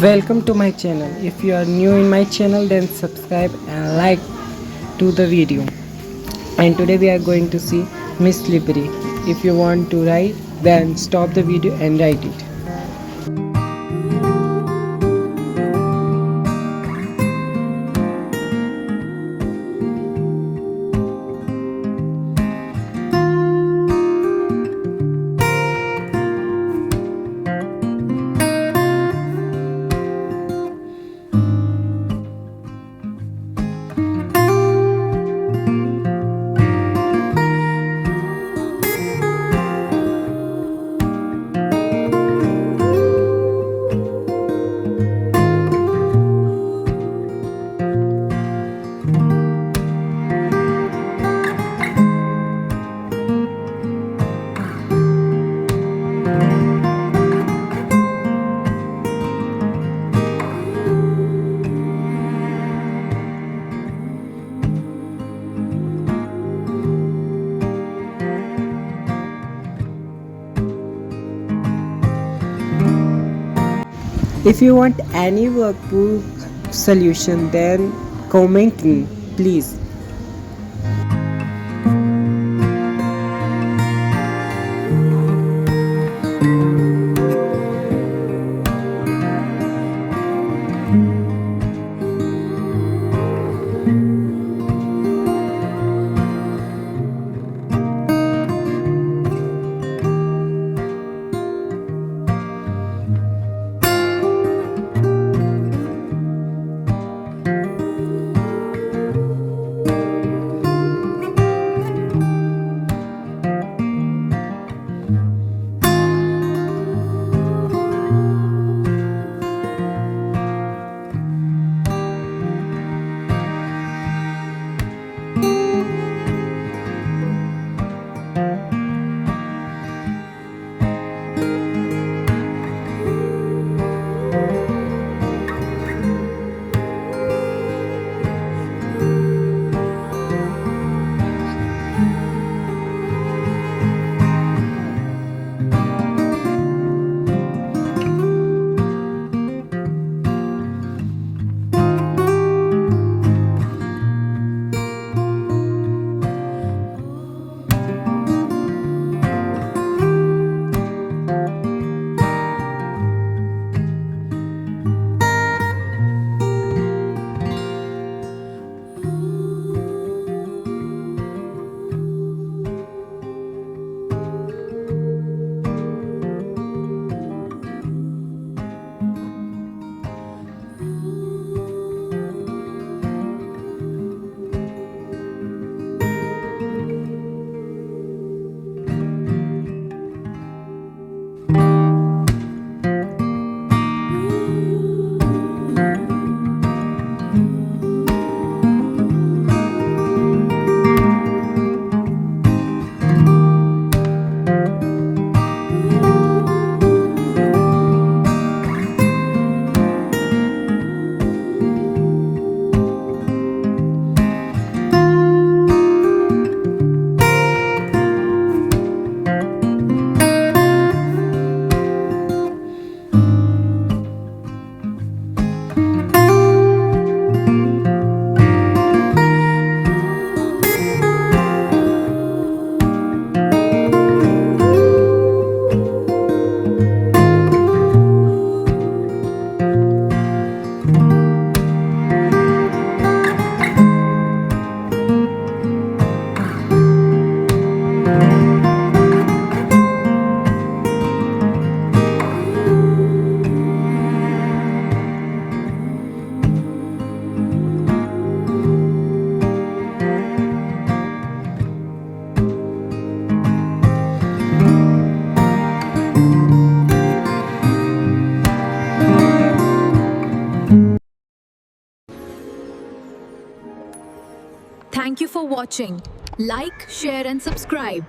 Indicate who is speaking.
Speaker 1: Welcome to my channel. If you are new in my channel, then subscribe and like to the video. And today we are going to see Miss Slippery. If you want to write, then stop the video and write it. If you want any workbook solution, then comment me, please.
Speaker 2: Thank you for watching. Like, share and subscribe.